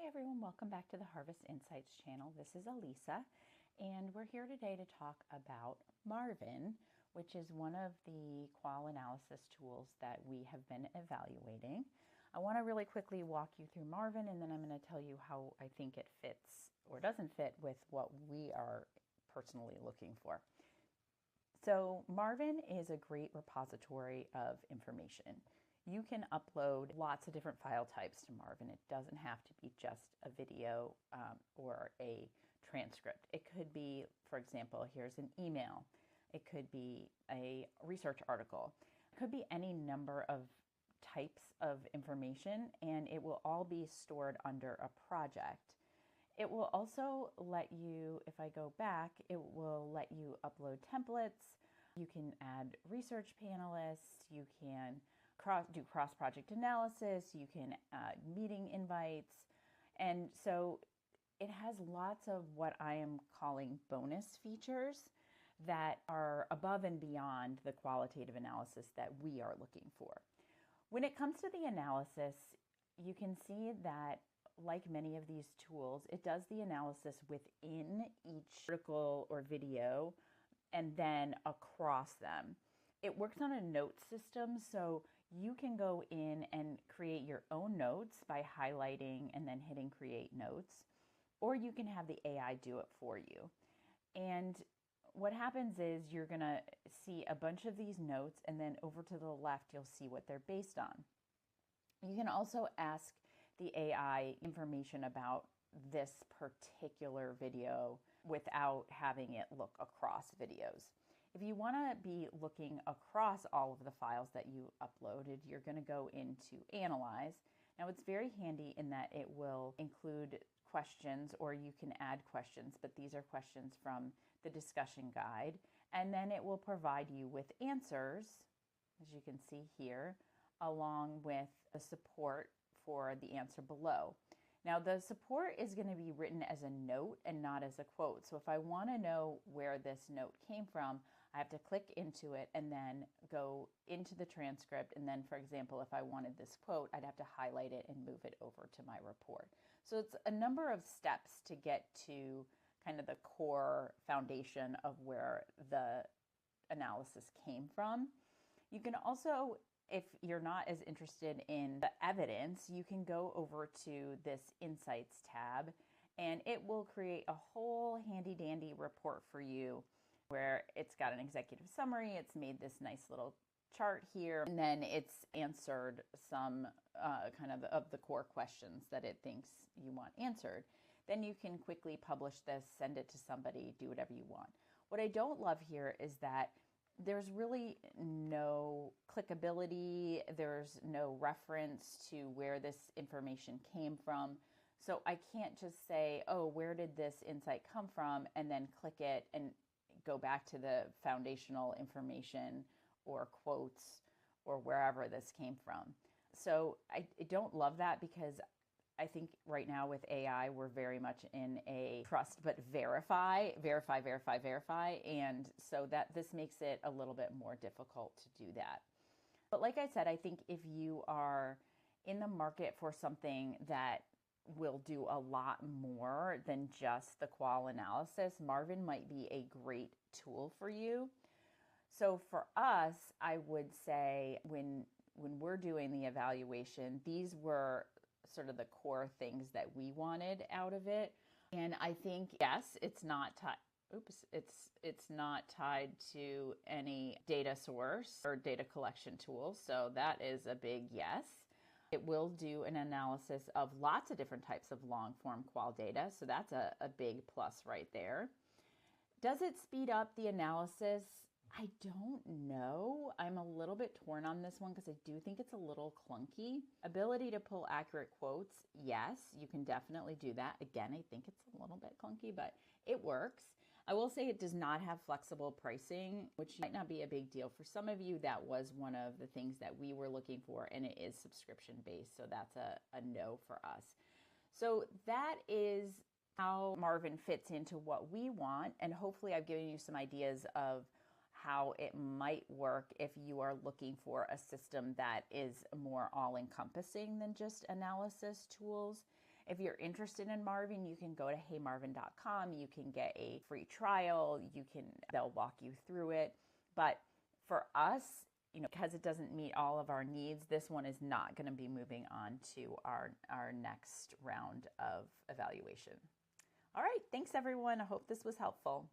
everyone, welcome back to the Harvest Insights channel. This is Elisa, and we're here today to talk about Marvin, which is one of the Qual analysis tools that we have been evaluating. I want to really quickly walk you through Marvin, and then I'm going to tell you how I think it fits or doesn't fit with what we are personally looking for. So Marvin is a great repository of information. You can upload lots of different file types to Marvin. It doesn't have to be just a video or a transcript. It could be, for example, here's an email. It could be a research article. It could be any number of types of information, and it will all be stored under a project. It will also let you, if I go back, it will let you upload templates. You can add research panelists. You can do cross-project analysis. You can add meeting invites. And so it has lots of what I am calling bonus features that are above and beyond the qualitative analysis that we are looking for. When it comes to the analysis, you can see that like many of these tools, it does the analysis within each article or video and then across them. It works on a note system, so you can go in and create your own notes by highlighting and then hitting create notes, or you can have the AI do it for you. And what happens is you're going to see a bunch of these notes, and then over to the left, you'll see what they're based on. You can also ask the AI information about this particular video without having it look across videos. If you want to be looking across all of the files that you uploaded, you're going to go into Analyze. Now it's very handy in that it will include questions, or you can add questions, but these are questions from the discussion guide. And then it will provide you with answers, as you can see here, along with the support for the answer below. Now the support is going to be written as a note and not as a quote. So if I want to know where this note came from, I have to click into it and then go into the transcript. And then, for example, if I wanted this quote, I'd have to highlight it and move it over to my report. So it's a number of steps to get to kind of the core foundation of where the analysis came from. You can also, if you're not as interested in the evidence, you can go over to this Insights tab, and it will create a whole handy dandy report for you where it's got an executive summary. It's made this nice little chart here, and then it's answered some kind of the core questions that it thinks you want answered. Then you can quickly publish this, send it to somebody, do whatever you want. What I don't love here is that there's really no clickability. There's no reference to where this information came from. So I can't just say, oh, where did this insight come from? And then click it and go back to the foundational information or quotes or wherever this came from. So I don't love that, because I think right now with AI, we're very much in a trust but verify. And so that this makes it a little bit more difficult to do that. But like I said, I think if you are in the market for something that will do a lot more than just the Qual analysis, Marvin might be a great tool for you. So for us, I would say when we're doing the evaluation, these were sort of the core things that we wanted out of it. And I think, yes, it's not tied to any data source or data collection tool. So that is a big yes. It will do an analysis of lots of different types of long form qual data. So that's a big plus right there. Does it speed up the analysis? I don't know. I'm a little bit torn on this one because I do think it's a little clunky. Ability to pull accurate quotes, yes, you can definitely do that. Again, I think it's a little bit clunky, but it works. I will say it does not have flexible pricing, which might not be a big deal. For some of you, that was one of the things that we were looking for, and it is subscription based, so that's a no for us. So that is how Marvin fits into what we want, and hopefully I've given you some ideas of how it might work if you are looking for a system that is more all-encompassing than just analysis tools. If you're interested in Marvin, you can go to heymarvin.com. You can get a free trial. They'll walk you through it. But for us, because it doesn't meet all of our needs, this one is not going to be moving on to our next round of evaluation. All right, thanks everyone. I hope this was helpful.